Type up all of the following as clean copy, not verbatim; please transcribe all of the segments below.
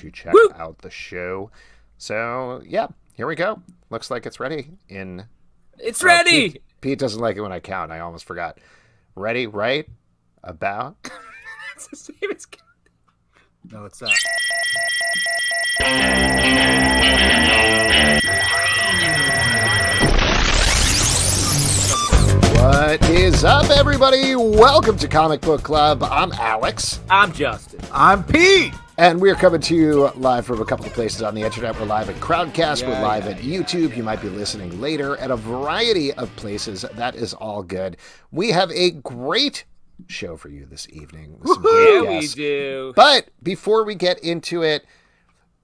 to check out the show. So, yeah, here we go. Looks like it's ready It's ready! Pete doesn't like it when I count. I almost forgot. Ready, right? About? It's the same as count. No, it's not. What is up, everybody? Welcome to Comic Book Club. I'm Alex. I'm Justin. I'm Pete. And we're coming to you live from a couple of places on the internet. We're live at Crowdcast. We're live at YouTube. You might be listening later at a variety of places. That is all good. We have a great show for you this evening. With some great guests. We do. But before we get into it,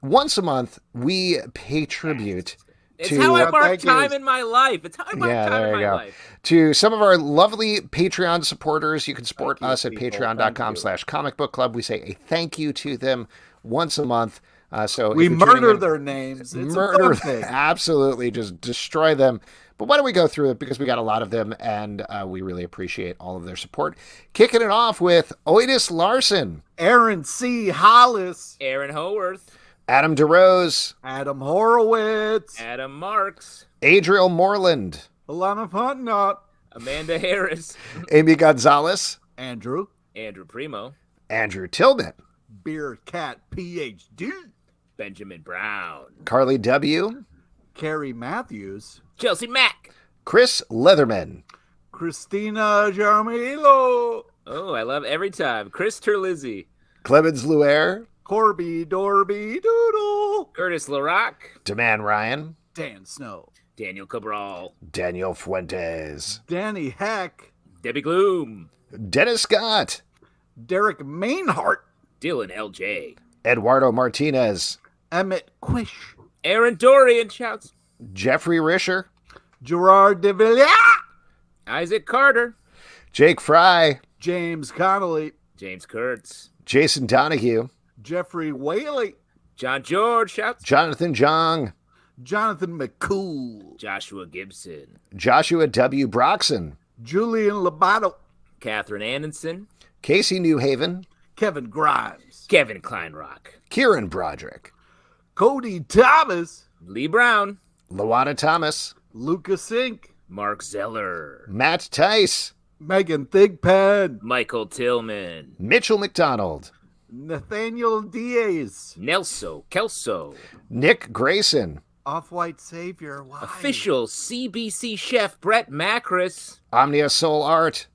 once a month, we pay tribute It's how I mark time in my life. It's how I mark time in my life. To some of our lovely Patreon supporters. You can support us at patreon.com/comicbookclub. We say a thank you to them once a month. So we murder their names. It's murder them. Absolutely. Just destroy them. But why don't we go through it, because we got a lot of them, and we really appreciate all of their support. Kicking it off with Oidis Larson, Aaron C. Hollis, Aaron Howarth, Adam DeRose, Adam Horowitz, Adam Marks, Adriel Moreland, Alana Fontnot, Amanda Harris, Amy Gonzalez, Andrew Primo, Andrew Tillman, Beer Cat PhD, Benjamin Brown, Carly W., Carrie Matthews, Chelsea Mack, Chris Leatherman, Christina Jarmilo, oh, I love every time, Chris Terlizzi, Clemens Luer, Corby Dorby Doodle, Curtis LaRock, Deman Ryan, Dan Snow, Daniel Cabral, Daniel Fuentes, Danny Heck, Debbie Gloom, Dennis Scott, Derek Mainhart, Dylan LJ, Eduardo Martinez, Emmett Quish, Aaron Dorian shouts, Jeffrey Risher, Gerard de Villiers, Isaac Carter, Jake Fry, James Connolly, James Kurtz, Jason Donahue, Jeffrey Whaley, John George shouts, Jonathan Jong, Jonathan McCool, Joshua Gibson, Joshua W. Broxson, Julian Lobato, Catherine Anderson, Casey Newhaven, Kevin Grimes, Kevin Kleinrock, Kieran Broderick, Cody Thomas, Lee Brown, Luana Thomas, Lucas Inc., Mark Zeller, Matt Tice, Megan Thigpen, Michael Tillman, Mitchell McDonald, Nathaniel Diaz, Nelso Kelso, Nick Grayson, Off-White Savior, why? official CBC chef Brett Macris, Omnia Soul Art,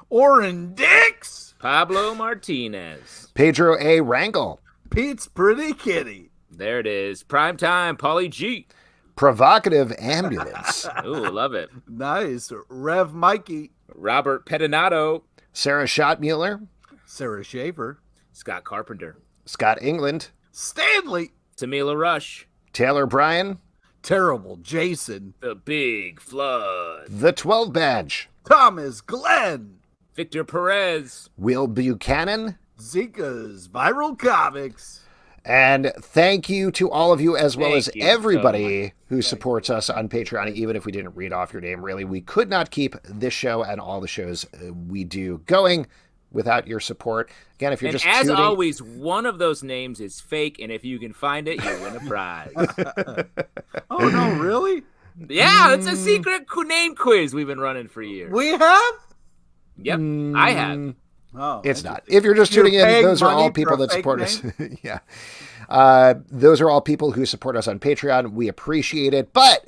Oren Dix, Pablo Martinez, Pedro A. Rangel, Pete's Pretty Kitty, there it is, Primetime Paulie G, Provocative Ambulance, ooh, love it, nice, Rev Mikey, Robert Pedinato, Sarah Schottmuller, Sarah Schaefer, Scott Carpenter, Scott England, Stanley, Tamila Rush, Taylor Bryan, Terrible Jason, The Big Flood, The 12 Badge, Thomas Glenn, Victor Perez, Will Buchanan, Zika's Viral Comics. and thank you to all of you, as well as Thank you everybody who supports us on Patreon. Even if we didn't read off your name, really, we could not keep this show and all the shows we do going without your support. Again, if you're and just as tuning... always, one of those names is fake, and if you can find it, you win a prize. Oh, no, really? Yeah, it's a secret name quiz we've been running for years. We have? Yep, I have. Oh, It's not. If you're just tuning in, those are all people that support us. Yeah. Those are all people who support us on Patreon. We appreciate it. But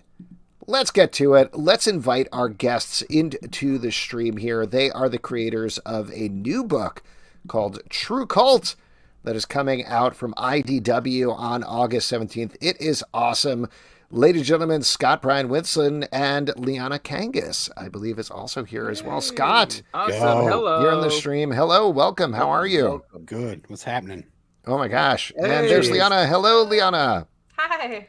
let's get to it. Let's invite our guests into the stream here. They are the creators of a new book called True Cult that is coming out from IDW on August 17th. It is awesome. Ladies and gentlemen, Scott Bryan Winston and Liana Kangas, I believe, is also here as well. Scott. Awesome. Yo. Hello. You're on the stream. Hello. Welcome. How are you? Good. What's happening? Oh, my gosh. And Hey. there's Liana. Hello, Liana. Hi.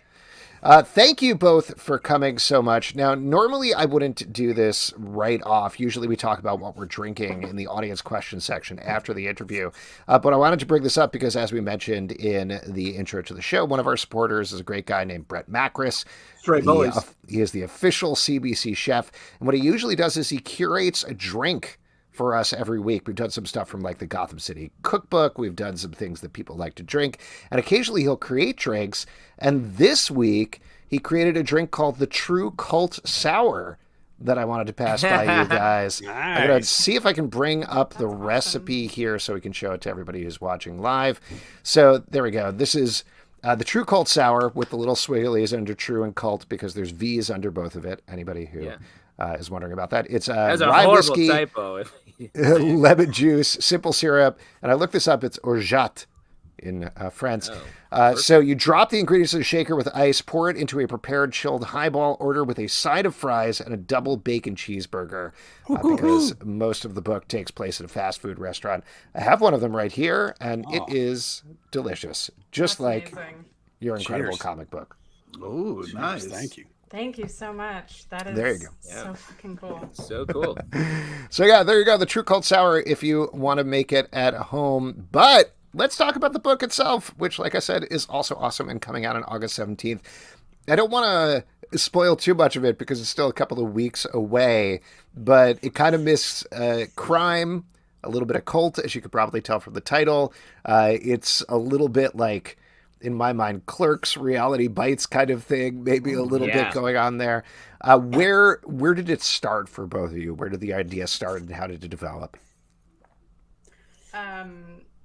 Thank you both for coming so much. Now, normally I wouldn't do this right off. Usually we talk about what we're drinking in the audience question section after the interview. But I wanted to bring this up because, as we mentioned in the intro to the show, one of our supporters is a great guy named Brett Macris. Straight boys. He is the official CBC chef. And what he usually does is he curates a drink for us every week. We've done some stuff from like the Gotham City cookbook. We've done some things that people like to drink. And occasionally he'll create drinks. And this week he created a drink called the True Cult Sour that I wanted to pass by you guys. Nice. I'm going to see if I can bring up the recipe here so we can show it to everybody who's watching live. So there we go. This is the True Cult Sour with the little swigglies under True and Cult because there's V's under both of it. Anybody who is wondering about that. It's That's a rye horrible whiskey, typo. lemon juice, simple syrup, and I looked this up. It's orgeat in France. So you drop the ingredients in a shaker with ice, pour it into a prepared chilled highball, order with a side of fries and a double bacon cheeseburger because most of the book takes place at a fast food restaurant. I have one of them right here, and it is delicious, just like your incredible comic book. Oh, nice. Thank you. Thank you so much. That is There you go. so fucking cool. So cool. So yeah, there you go. The True Cult Sour if you want to make it at home. But let's talk about the book itself, which, like I said, is also awesome and coming out on August 17th. I don't want to spoil too much of it because it's still a couple of weeks away, but it kind of missed crime, a little bit of cult, as you could probably tell from the title. It's a little bit like, in my mind, Clerks, Reality Bites kind of thing, maybe a little bit going on there. Where did it start for both of you? Where did the idea start and how did it develop?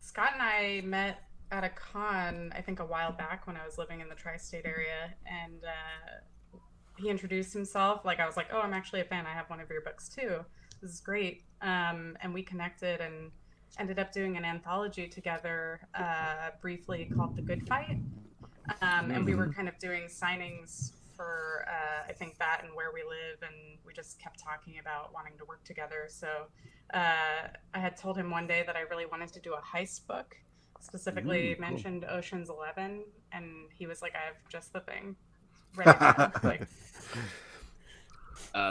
Scott and I met at a con, I think a while back when I was living in the tri-state area, and he introduced himself. Like, I was like, oh, I'm actually a fan. I have one of your books too. This is great. And we connected and ended up doing an anthology together briefly called The Good Fight. And we were kind of doing signings for, I think, that and Where We Live, and we just kept talking about wanting to work together. So I had told him one day that I really wanted to do a heist book, specifically mentioned Ocean's 11, and he was like, I have just the thing ready to go. Like,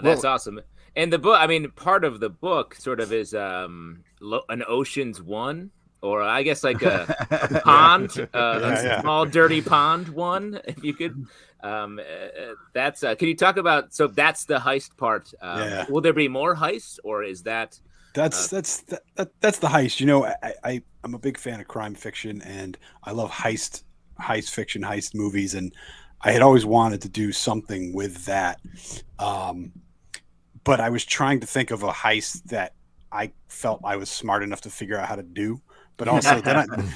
that's awesome. And the book, I mean, part of the book sort of is an Ocean's 1, or I guess like a pond, a small dirty pond one, if you could. That's can you talk about? So that's the heist part. Will there be more heists, or is that? That's the heist. You know, I'm a big fan of crime fiction, and I love heist fiction, heist movies, and I had always wanted to do something with that. But I was trying to think of a heist that I felt I was smart enough to figure out how to do. But also,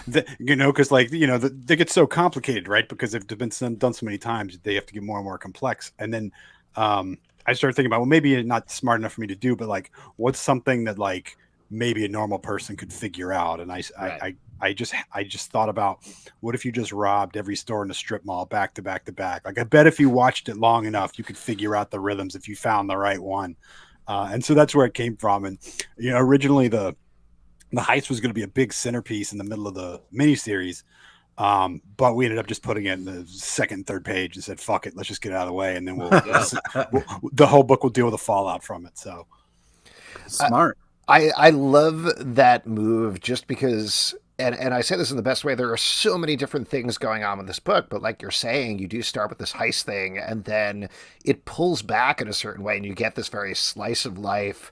because they get so complicated, right? Because they've been done so many times, they have to get more and more complex. And then I started thinking about, well, maybe not smart enough for me to do, but like, what's something that like maybe a normal person could figure out? And I just thought about, what if you just robbed every store in the strip mall back to back to back? Like, I bet if you watched it long enough, you could figure out the rhythms if you found the right one. And so that's where it came from. And originally the heist was going to be a big centerpiece in the middle of the miniseries. But we ended up just putting it in the second and third page and said, fuck it, let's just get it out of the way. And then the whole book will deal with the fallout from it. So smart. I love that move just because, and I say this in the best way, there are so many different things going on with this book, but like you're saying, you do start with this heist thing and then it pulls back in a certain way and you get this very slice of life,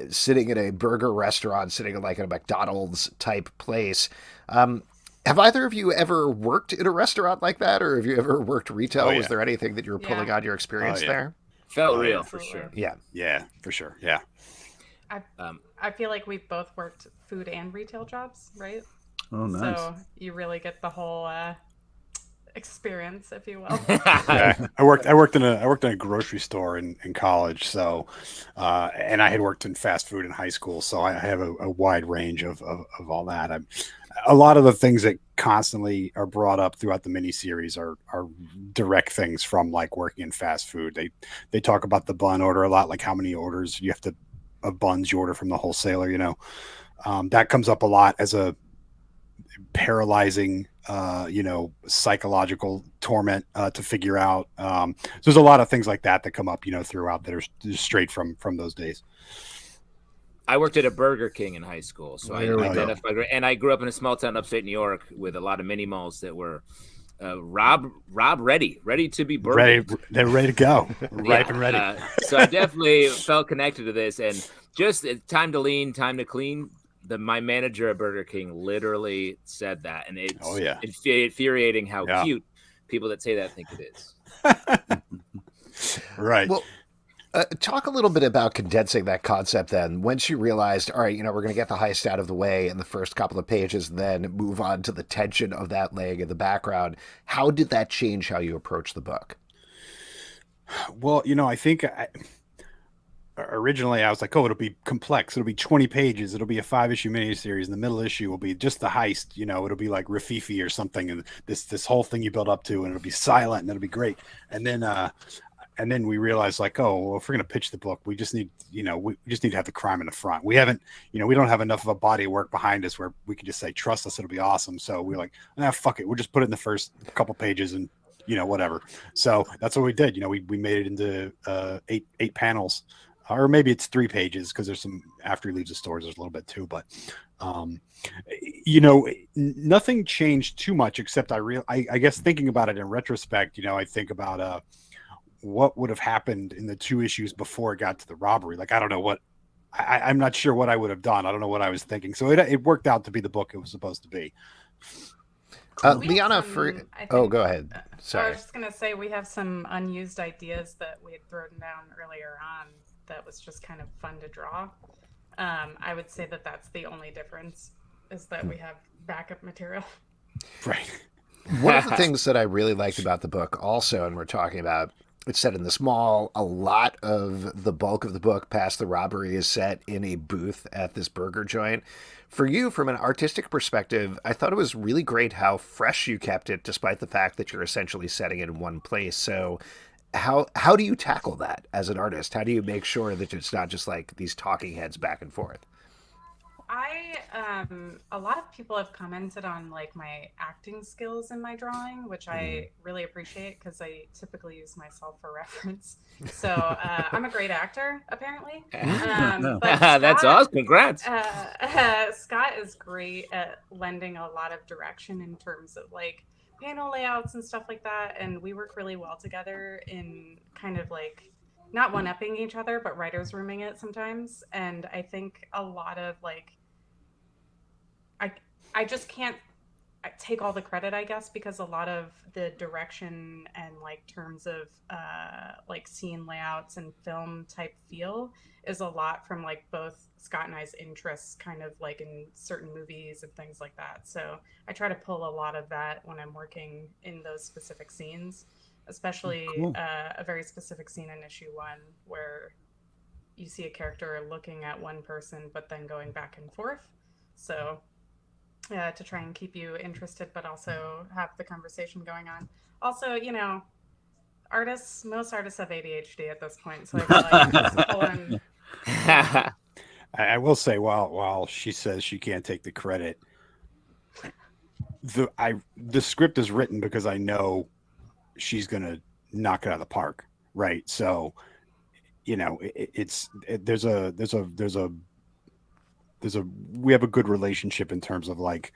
sitting in a burger restaurant, sitting in like a McDonald's type place. Have either of you ever worked in a restaurant like that, or have you ever worked retail? Was there anything that you were pulling on your experience there? Felt real for sure. Yeah, for sure. Yeah. I feel like we've both worked food and retail jobs, right? Oh, nice. So you really get the whole experience, if you will. I worked in a grocery store in college, so and I had worked in fast food in high school, so I have a wide range of all that. A lot of the things that constantly are brought up throughout the miniseries are direct things from like working in fast food. They talk about the bun order a lot, like how many orders you have to of buns you order from the wholesaler. That comes up a lot as a paralyzing psychological torment to figure out. So there's a lot of things like that come up throughout that are straight from those days. I worked at a Burger King in high school, so I identified, and I grew up in a small town upstate New York with a lot of mini malls that were Rob ready to be burgered. They're ready to go, ripe and ready. So I definitely felt connected to this, and just time to lean, time to clean. My manager at Burger King literally said that, and it's infuriating how cute people that say that think it is. Right. Well, talk a little bit about condensing that concept then. Once you realized, all right, we're going to get the heist out of the way in the first couple of pages, then move on to the tension of that laying in the background. How did that change how you approach the book? Well, I think originally I was like, oh, it'll be complex. It'll be 20 pages. It'll be a 5-issue miniseries. And the middle issue will be just the heist. It'll be like Rafifi or something. And this whole thing you build up to, and it'll be silent and it'll be great. And then we realized like, oh, well, if we're going to pitch the book, we just need, we just need to have the crime in the front. We haven't, we don't have enough of a body of work behind us where we can just say, trust us, it'll be awesome. So we're like, fuck it. We'll just put it in the first couple pages and, whatever. So that's what we did. We made it into 8 panels, or maybe it's 3 pages because there's some, after he leaves the stores, there's a little bit too, but nothing changed too much except I guess thinking about it in retrospect, I think about what would have happened in the 2 issues before it got to the robbery. Like, I don't know what, I'm not sure what I would have done. I don't know what I was thinking. So it worked out to be the book it was supposed to be. Liana, go ahead. Sorry. I was just going to say, we have some unused ideas that we had thrown down earlier on that was just kind of fun to draw. I would say that that's the only difference, is that we have backup material. Right. One of the things that I really liked about the book also, and we're talking about, it's set in this mall. A lot of the bulk of the book past the robbery is set in a booth at this burger joint. For you, from an artistic perspective, I thought it was really great how fresh you kept it, despite the fact that you're essentially setting it in one place. So how do you tackle that as an artist? How do you make sure that it's not just like these talking heads back and forth? A lot of people have commented on like my acting skills in my drawing, which I really appreciate because I typically use myself for reference. So I'm a great actor, apparently. But Scott, that's awesome. Congrats. Scott is great at lending a lot of direction in terms of like panel layouts and stuff like that. And we work really well together in kind of like not one-upping each other, but writers rooming it sometimes. And I think a lot of like, I just can't take all the credit, I guess, because a lot of the direction and like terms of like scene layouts and film type feel is a lot from like both Scott and I's interests, kind of like in certain movies and things like that. So I try to pull a lot of that when I'm working in those specific scenes, especially a very specific scene in issue 1 where you see a character looking at one person but then going back and forth. So to try and keep you interested, but also have the conversation going on. Also, most artists have ADHD at this point, so I feel like just pulling. I will say, while she says she can't take the credit, the script is written because I know she's gonna knock it out of the park, right? So, we have a good relationship in terms of like,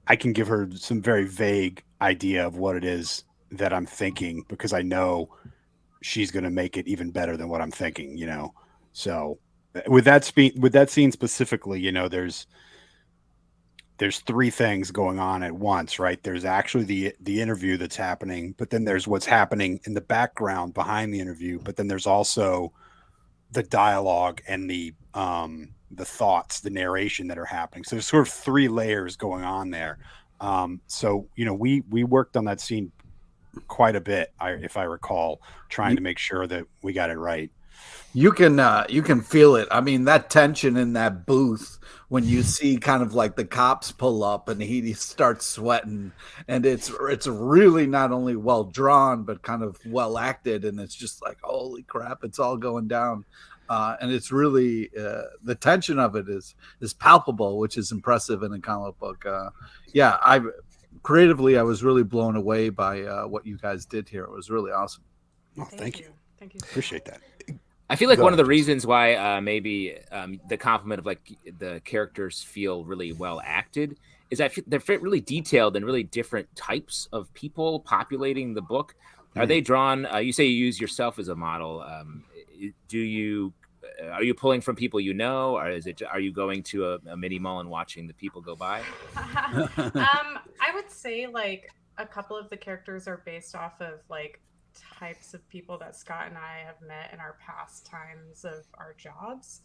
I can give her some very vague idea of what it is that I'm thinking because I know she's going to make it even better than what I'm thinking, So with that scene specifically, there's 3 things going on at once, right? There's actually the interview that's happening, but then there's what's happening in the background behind the interview, but then there's also the dialogue and the thoughts, the narration that are happening. So there's sort of 3 layers going on there. So, we worked on that scene quite a bit, if I recall, trying to make sure that we got it right. You can feel it. I mean, that tension in that booth when you see kind of like the cops pull up and he starts sweating, and it's really not only well drawn but kind of well acted, and it's just like, holy crap, it's all going down. And it's really the tension of it is palpable, which is impressive in a comic book. I was really blown away by what you guys did here. It was really awesome. Oh, thank you. Appreciate that. I feel like one of the reasons why maybe the compliment of like the characters feel really well acted is that they're really detailed and really different types of people populating the book. Are they drawn? You say you use yourself as a model. Do you are you pulling from people you know, or are you going to a mini mall and watching the people go by? I would say like a couple of the characters are based off of like types of people that Scott and I have met in our past times of our jobs.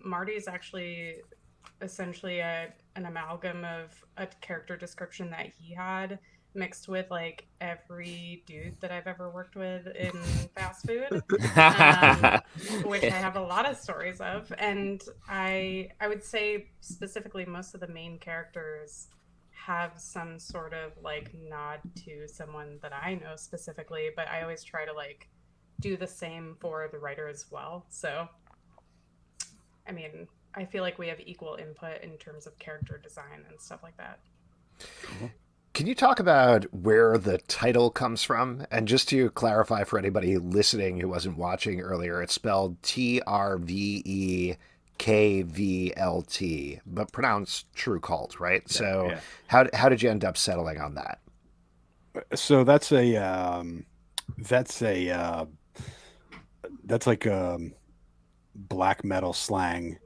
Marty's actually essentially an amalgam of a character description that he had mixed with like every dude that I've ever worked with in fast food, which I have a lot of stories of. And I would say specifically most of the main characters have some sort of like nod to someone that I know specifically, but I always try to like do the same for the writer as well. So, I mean, I feel like we have equal input in terms of character design and stuff like that. Can you talk about where the title comes from? And just to clarify for anybody listening who wasn't watching earlier, it's spelled TRVE KVLT, but pronounced True Cult, right? Yeah, so yeah. How did you end up settling on that? So that's like black metal slang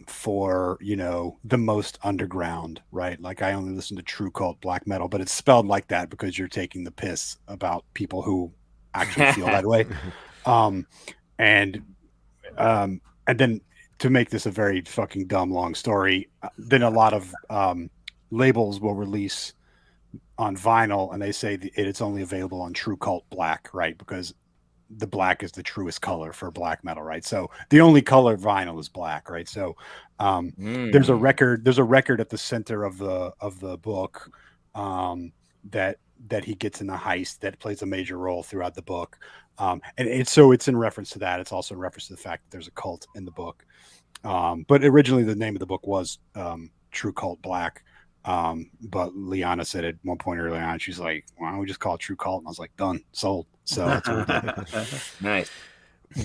for, you know, the most underground, right? Like I only listen to True Cult black metal, but it's spelled like that because you're taking the piss about people who actually feel that way. And then to make this a very fucking dumb long story, then a lot of labels will release on vinyl and they say it's only available on True Cult black, right? Because the black is the truest color for black metal, right? So the only color vinyl is black, right? So there's a record at the center of the book that he gets in the heist that plays a major role throughout the book. And it's in reference to that. It's also in reference to the fact that there's a cult in the book. But originally the name of the book was True Cult Black. But Liana said at one point early on, she's like, why don't we just call it True Cult? And I was like, done, sold. So that's what we did. Nice.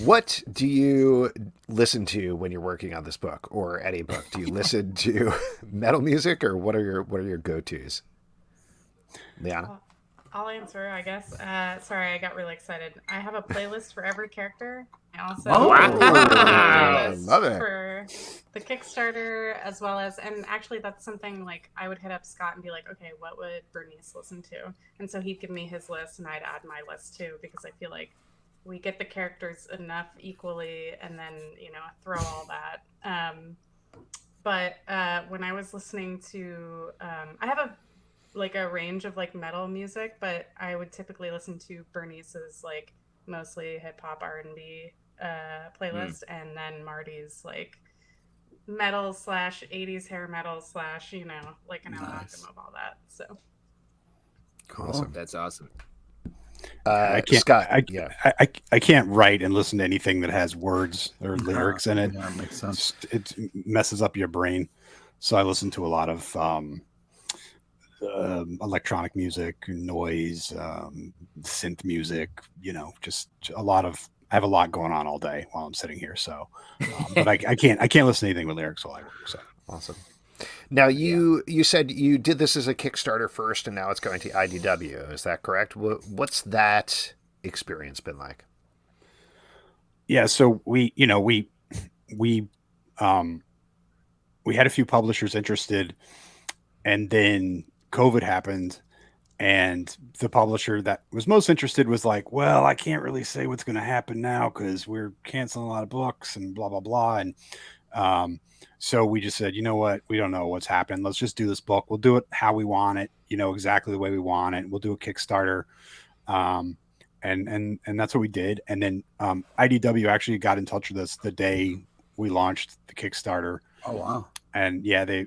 What do you listen to when you're working on this book or any book? Do you listen to metal music or what are your go-tos? Liana? I'll answer, I guess. Sorry, I got really excited. I have a playlist for every character. I also have a playlist for the Kickstarter as well as, and actually that's something like I would hit up Scott and be like, okay, what would Bernice listen to? And so he'd give me his list and I'd add my list too, because I feel like we get the characters enough equally and then, you know, throw all that. But when I was listening to, I have a range of like metal music, but I would typically listen to Bernice's like mostly hip hop R&B playlist, and then Marty's like metal / 80s hair metal / you know, like an amalgam of all that. So awesome. That's awesome. I can't, Scott, I can't write and listen to anything that has words or lyrics in it. Yeah, that makes sense. It messes up your brain. So I listen to a lot of electronic music, noise, synth music, you know, just I have a lot going on all day while I'm sitting here. So, but I can't listen to anything with lyrics while I work. So awesome. Now you said you did this as a Kickstarter first and now it's going to IDW. Is that correct? What's that experience been like? Yeah. So we had a few publishers interested, and then COVID happened, and the publisher that was most interested was like, well, I can't really say what's going to happen now because we're canceling a lot of books and blah, blah, blah. And so we just said, you know what? We don't know what's happening. Let's just do this book. We'll do it how we want it, you know, exactly the way we want it. We'll do a Kickstarter. And that's what we did. And then IDW actually got in touch with us the day we launched the Kickstarter. Oh, wow. And yeah, they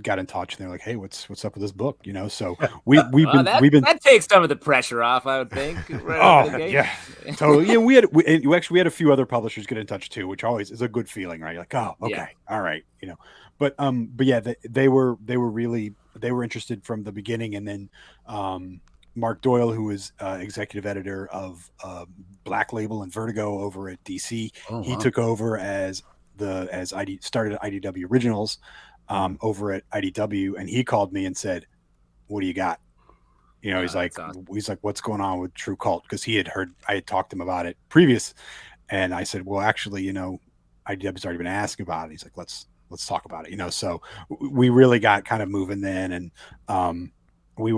got in touch and they're like, hey, what's up with this book, you know? So we've been that takes some of the pressure off, I would think. Right yeah, totally. Yeah, we had a few other publishers get in touch too, which always is a good feeling, right? Like, oh, okay, yeah. All right, you know. But yeah, they were interested from the beginning, and then Mark Doyle, who is executive editor of Black Label and Vertigo over at DC, he took over started IDW Originals. Over at IDW, and he called me and said, what do you got? You know, he's like, what's going on with True Cult? Because he had heard, I had talked to him about it previous. And I said, well, actually, IDW's already been asking about it. He's like, let's talk about it. So we really got kind of moving then. And we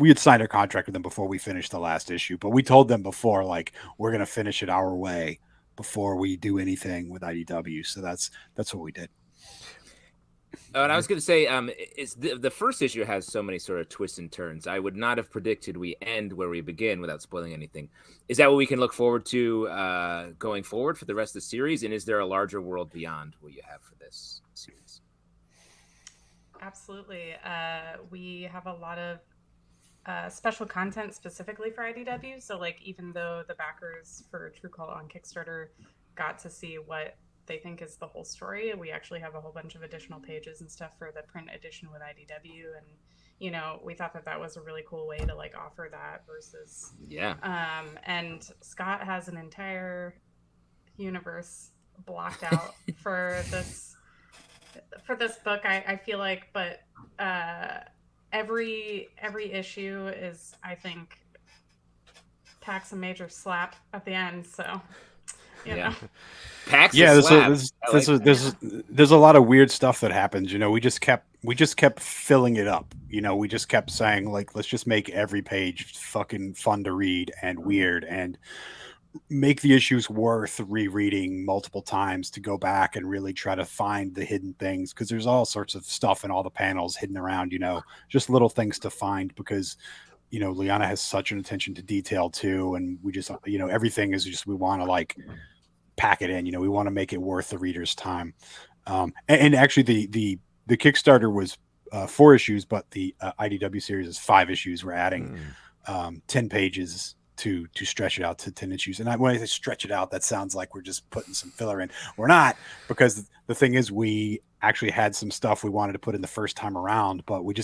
had signed our contract with them before we finished the last issue, but we told them before, like, we're going to finish it our way before we do anything with IDW. So that's what we did. And I was going to say, it's the first issue has so many sort of twists and turns. I would not have predicted we end where we begin without spoiling anything. Is that what we can look forward to going forward for the rest of the series? And is there a larger world beyond what you have for this series? Absolutely. We have a lot of special content specifically for IDW. So, like, even though the backers for True Call on Kickstarter got to see what they think is the whole story, we actually have a whole bunch of additional pages and stuff for the print edition with IDW. And we thought that was a really cool way to like offer that versus and Scott has an entire universe blocked out for this book, I feel like, but every issue is, I think, packs a major slap at the end, so you know. Packs there's a lot of weird stuff that happens. We just kept filling it up. We just kept saying, like, let's just make every page fucking fun to read and weird, and make the issues worth rereading multiple times to go back and really try to find the hidden things, because there's all sorts of stuff in all the panels hidden around, just little things to find, because Liana has such an attention to detail too, and we just everything is just, we want to like pack it in, we want to make it worth the reader's time. And actually the Kickstarter was 4 issues, but the IDW series is 5 issues. We're adding 10 pages to stretch it out to 10 issues. And when I say stretch it out, that sounds like we're just putting some filler in. We're not, because the thing is, we actually had some stuff we wanted to put in the first time around, but we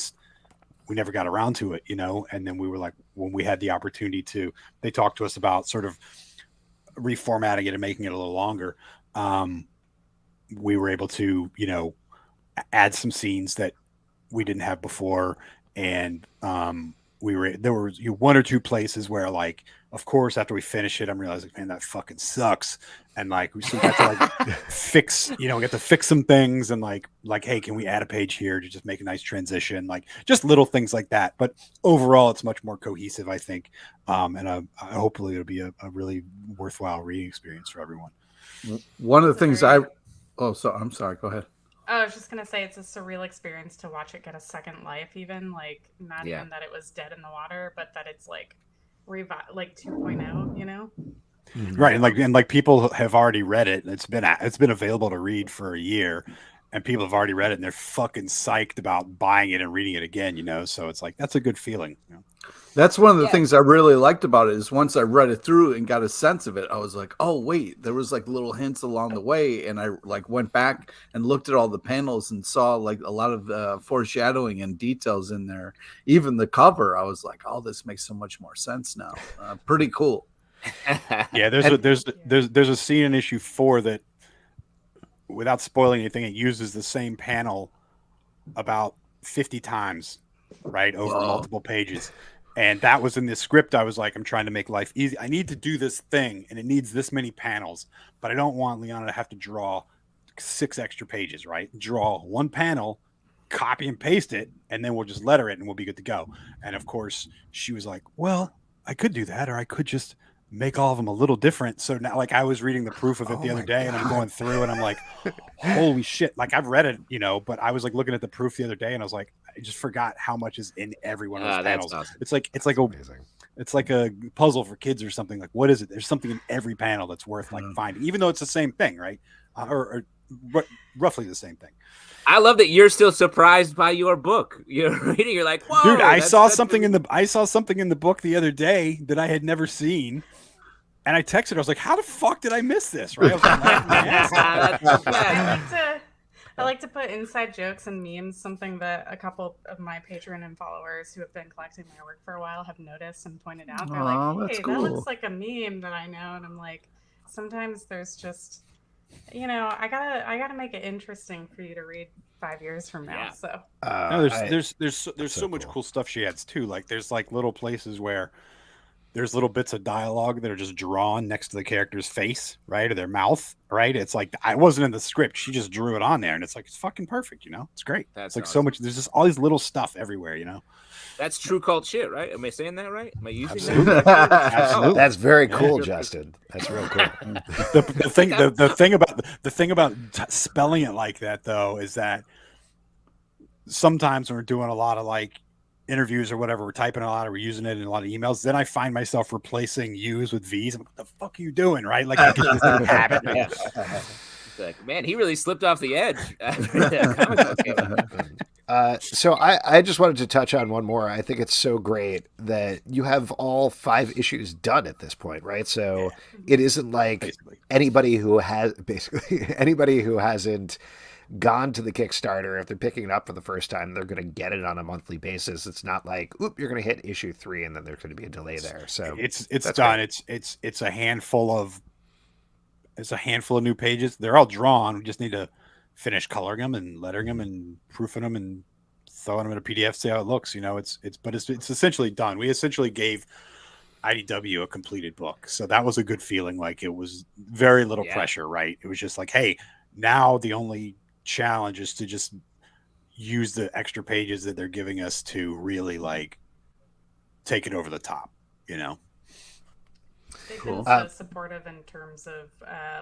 never got around to it, and then we were like, when we had the opportunity to, they talked to us about sort of reformatting it and making it a little longer. We were able to, add some scenes that we didn't have before. And there were 1 or 2 places where, like, of course, after we finish it, I'm realizing, man, that fucking sucks. And like, we still got to like fix, we got to fix some things, and like, hey, can we add a page here to just make a nice transition? Like, just little things like that. But overall, it's much more cohesive, I think. And hopefully it'll be a really worthwhile reading experience for everyone. One of the things I'm sorry, go ahead. Oh, I was just gonna say, it's a surreal experience to watch it get a second life, even like not even that it was dead in the water, but that it's like like 2.0, Right. And like people have already read it. It's been available to read for a year, and people have already read it, and they're fucking psyched about buying it and reading it again, so it's like, that's a good feeling. That's one of the things I really liked about it, is once I read it through and got a sense of it, I was like, oh wait, there was like little hints along the way, and I like went back and looked at all the panels and saw like a lot of foreshadowing and details in there. Even the cover, I was like, oh, this makes so much more sense now. Pretty cool. Yeah, there's a scene in issue 4 that, without spoiling anything, it uses the same panel about 50 times, right, over multiple pages. And that was in the script. I was like, I'm trying to make life easy. I need to do this thing, and it needs this many panels, but I don't want Liana to have to draw 6 extra pages, right? Draw 1 panel, copy and paste it, and then we'll just letter it, and we'll be good to go. And of course, she was like, well, I could do that, or I could just make all of them a little different. So now, like, I was reading the proof of it the other day, and I'm going through, and I'm like, holy shit. Like, I've read it, but I was like looking at the proof the other day, and I was like, I just forgot how much is in every one of those panels. Awesome. It's like a puzzle for kids or something. Like, what is it? There's something in every panel that's worth like finding, even though it's the same thing, right? Or roughly the same thing. I love that you're still surprised by your book. You're reading, you're like, whoa, dude, I saw something in the book the other day that I had never seen. And I texted her. I was like, how the fuck did I miss this? Right? I was like, I like to put inside jokes and memes, something that a couple of my Patreon and followers who have been collecting my work for a while have noticed and pointed out. They're like, hey, that looks like a meme that I know. And I'm like, sometimes there's just, I gotta make it interesting for you to read 5 years from now. So no, there's so much cool stuff she adds too. Like, there's like little places where there's little bits of dialogue that are just drawn next to the character's face, right, or their mouth, right. It's like I wasn't in the script; she just drew it on there, and it's like it's fucking perfect, It's great. That's it's like awesome. so much. There's just all these little stuff everywhere, That's true cult shit, right? Am I saying that right? Am I using Absolutely. that? Absolutely. That's very cool, Justin. That's real cool. The thing about spelling it like that, though, is that sometimes when we're doing a lot of like interviews or whatever, we're typing a lot or we're using it in a lot of emails, then I find myself replacing U's with V's. I'm like, what the fuck are you doing? Right? Like I get this little habit. It's like, man, he really slipped off the edge. So I just wanted to touch on one more. I think it's so great that you have all 5 issues done at this point, right? So it isn't like anybody who hasn't gone to the Kickstarter, if they're picking it up for the first time, they're going to get it on a monthly basis. It's not like, oop, you're going to hit issue 3 and then there's going to be a delay there. So it's done. Great. It's a handful of new pages. They're all drawn. We just need to finish coloring them and lettering them and proofing them and throwing them in a PDF, see how it looks. It's essentially done. We essentially gave IDW a completed book. So that was a good feeling. Like it was very little pressure, right? It was just like, hey, now the only challenge is to just use the extra pages that they're giving us to really like take it over the top, They've been so supportive in terms of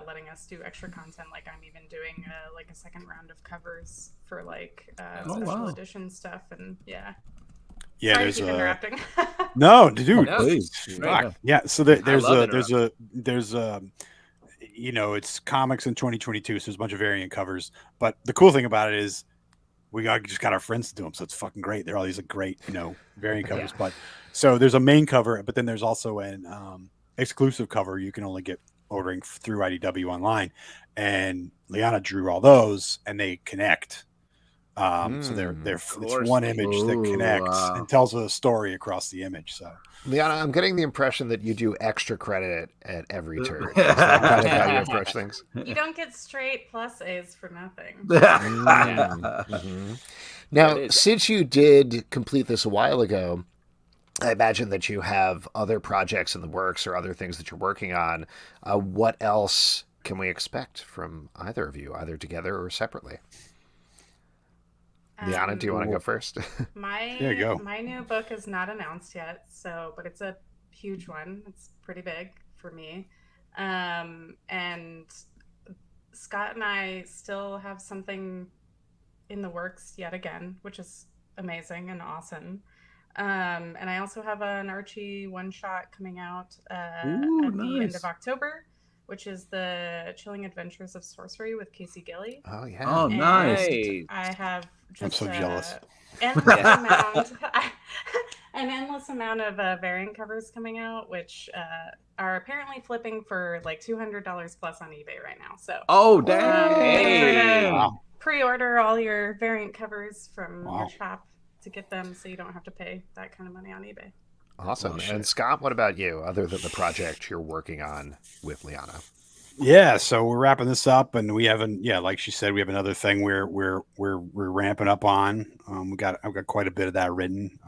letting us do extra content. Like I'm even doing like a second round of covers for like special edition stuff, and Sorry, there's interrupting. No, dude, please. So there's it's comics in 2022, so there's a bunch of variant covers. But the cool thing about it is we just got our friends to do them, so it's fucking great. They're all these great, variant covers. But so there's a main cover, but then there's also an exclusive cover you can only get ordering through IDW online. And Liana drew all those, and they connect. So it's one image that connects and tells a story across the image. So Liana, I'm getting the impression that you do extra credit at every turn. Is that kind of how you approach things? You don't get straight plus A's for nothing. Mm-hmm. Now, since you did complete this a while ago, I imagine that you have other projects in the works or other things that you're working on. What else can we expect from either of you, either together or separately? Liana, do you want to go first? My new book is not announced yet, but it's a huge one. It's pretty big for me. And Scott and I still have something in the works yet again, which is amazing and awesome. And I also have an Archie one-shot coming out at the end of October, which is the Chilling Adventures of Sorcery with Casey Gilly. Oh, yeah. Oh, nice. I have just I'm so jealous. an endless amount of variant covers coming out, which are apparently flipping for like $200 plus on eBay right now. So damn! Pre-order all your variant covers from your shop to get them, so you don't have to pay that kind of money on eBay. Awesome. And Scott, what about you, other than the project you're working on with Liana? Yeah, so we're wrapping this up, and we haven't. Yeah, like she said, we have another thing we're ramping up on. I've got quite a bit of that written.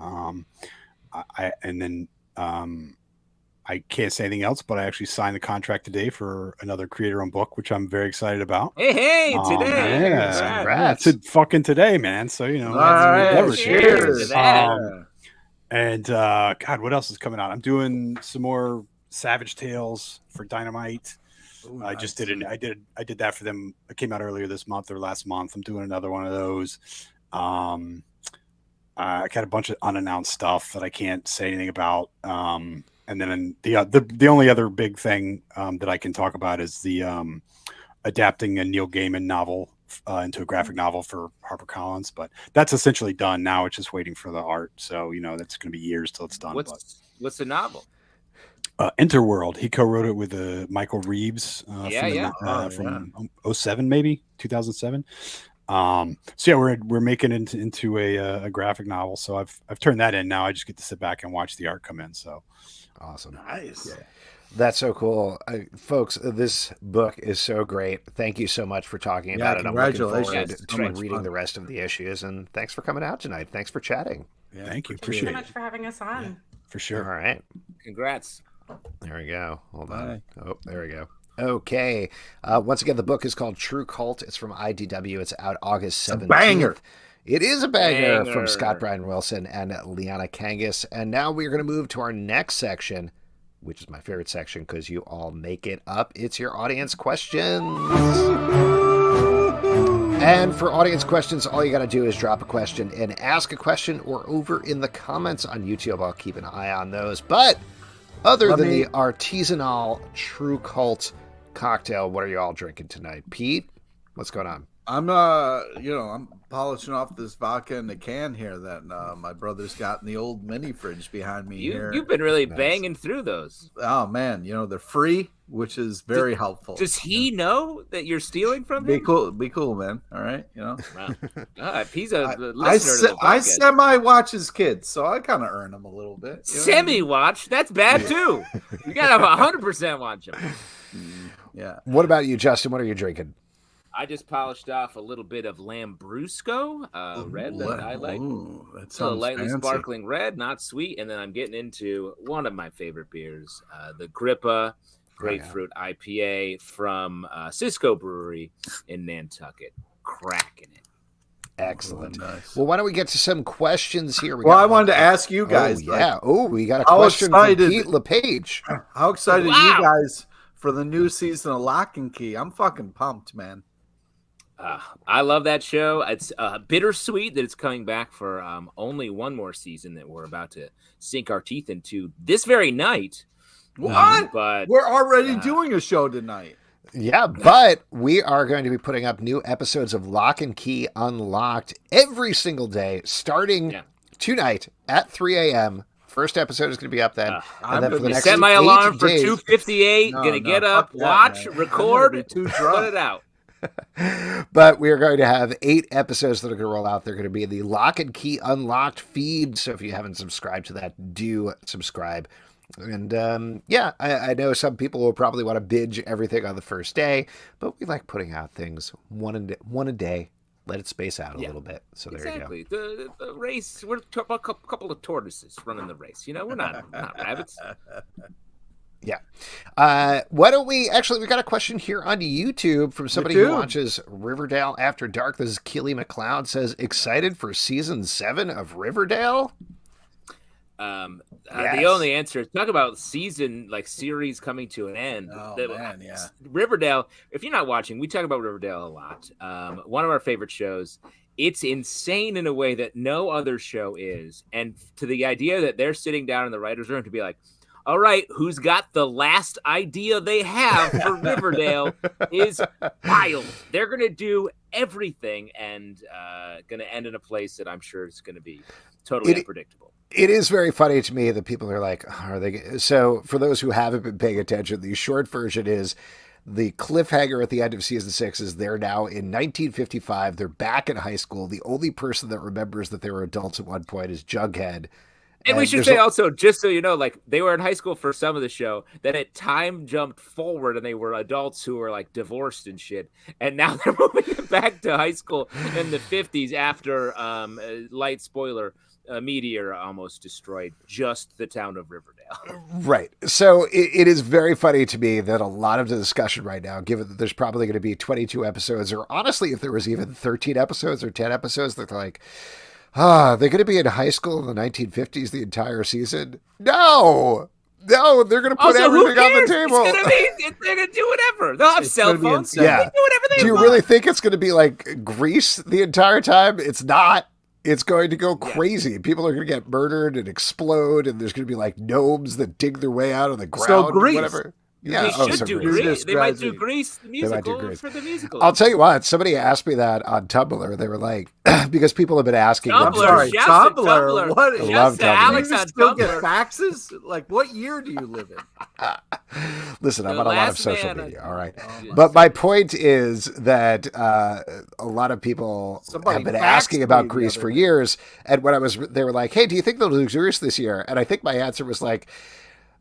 I can't say anything else, but I actually signed the contract today for another creator-owned book, which I'm very excited about. Hey, today! Congrats. It's fucking today, man. So all right, cheers. And God, what else is coming out? I'm doing some more Savage Tales for Dynamite. Ooh, I just did I did that for them. It came out earlier this month or last month. I'm doing another one of those. I got a bunch of unannounced stuff that I can't say anything about. And then the only other big thing that I can talk about is the adapting a Neil Gaiman novel into a graphic novel for HarperCollins. But that's essentially done now. It's just waiting for the art. So that's going to be years till it's done. What's the novel? Interworld. He co-wrote it with Michael Reeves from 07, maybe 2007. We're making it into a graphic novel. So I've turned that in now. I just get to sit back and watch the art come in. So awesome. Nice. Yeah. That's so cool. Folks, this book is so great. Thank you so much for talking about it. I'm looking forward to reading the rest of the issues. And thanks for coming out tonight. Thanks for chatting. Yeah, thank you. Thank you so much for having us on. Yeah, for sure. All right. Congrats. There we go. Hold on. Oh, there we go. Okay. Once again, the book is called True Cult. It's from IDW. It's out August 17th. Banger. It is a banger from Scott Bryan Wilson and Liana Kangas. And now we're going to move to our next section, which is my favorite section because you all make it up. It's your audience questions. And for audience questions, all you got to do is drop a question and ask a question, or over in the comments on YouTube. I'll keep an eye on those. But other than the artisanal True Cult cocktail, what are you all drinking tonight? Pete, what's going on? I'm I'm polishing off this vodka in the can here that my brother's got in the old mini fridge behind me here. You've been really banging through those. Oh man, they're free, which is very helpful. Does he know that you're stealing from him? Be cool, man. All right, Wow. He's a listener to the podcast. I semi-watch his kids, so I kind of earn him a little bit. Semi-watch? That's bad too. You gotta 100% watch him. Yeah. What about you, Justin? What are you drinking? I just polished off a little bit of Lambrusco, red that I like. That's a lightly sparkling red, not sweet. And then I'm getting into one of my favorite beers, the Grippa Grapefruit IPA from Cisco Brewery in Nantucket. Cracking it. Excellent. Nice. Well, why don't we get to some questions here? I wanted to ask you guys. We got a question from Pete LePage. How excited are you guys for the new season of Lock and Key? I'm fucking pumped, man. I love that show. It's bittersweet that it's coming back for only one more season that we're about to sink our teeth into this very night. What? But we're already doing a show tonight. Yeah, but we are going to be putting up new episodes of Lock and Key Unlocked every single day, starting tonight at 3 a.m. First episode is going to be up then. And then for the next set my alarm for days, 2:58. Gonna get up, watch, record, put it out. But we are going to have 8 episodes that are going to roll out. They're going to be in the Lock and Key Unlocked feed. So if you haven't subscribed to that, do subscribe. And I know some people will probably want to binge everything on the first day, but we like putting out things one a day. Let it space out a little bit. So there you go. The race, we're a couple of tortoises running the race. We're not rabbits. Yeah. Why don't we got a question here on YouTube from somebody who watches Riverdale After Dark. This is Keely McLeod, says, excited for season 7 of Riverdale? The only answer is talk about series coming to an end. Riverdale, if you're not watching, we talk about Riverdale a lot. One of our favorite shows. It's insane in a way that no other show is. And to the idea that they're sitting down in the writer's room to be like, all right, who's got the last idea they have for Riverdale is wild. They're going to do everything and going to end in a place that I'm sure is going to be totally unpredictable. It is very funny to me that people are like, are they? So for those who haven't been paying attention, the short version is the cliffhanger at the end of season 6 is they're now in 1955. They're back in high school. The only person that remembers that they were adults at one point is Jughead. And we should say also, just so you know, they were in high school for some of the show, then it time jumped forward and they were adults who were divorced and shit. And now they're moving back to high school in the 50s after, light spoiler, a meteor almost destroyed just the town of Riverdale. Right. So it is very funny to me that a lot of the discussion right now, given that there's probably going to be 22 episodes, or honestly, if there was even 13 episodes or 10 episodes, they're like, they're going to be in high school in the 1950s the entire season? No, they're going to put everything on the table. They're going to do whatever. They'll have cell phones. Yeah. They do whatever they want. Do you really think it's going to be like Grease the entire time? It's not. It's going to go crazy. Yeah. People are going to get murdered and explode, and there's going to be gnomes that dig their way out of the ground. So Grease. Whatever. Yeah, they should do Grease. They might do Grease, the musical, for the musical. I'll tell you what, somebody asked me that on Tumblr. They were like, because people have been asking. Tumblr. What? I love Tumblr. Alex on still get faxes? What year do you live in? Listen, I'm on a lot of social media, all right? But my point is that a lot of people have been asking about Grease for years. And when they were like, hey, do you think they'll do Grease this year? And I think my answer was like,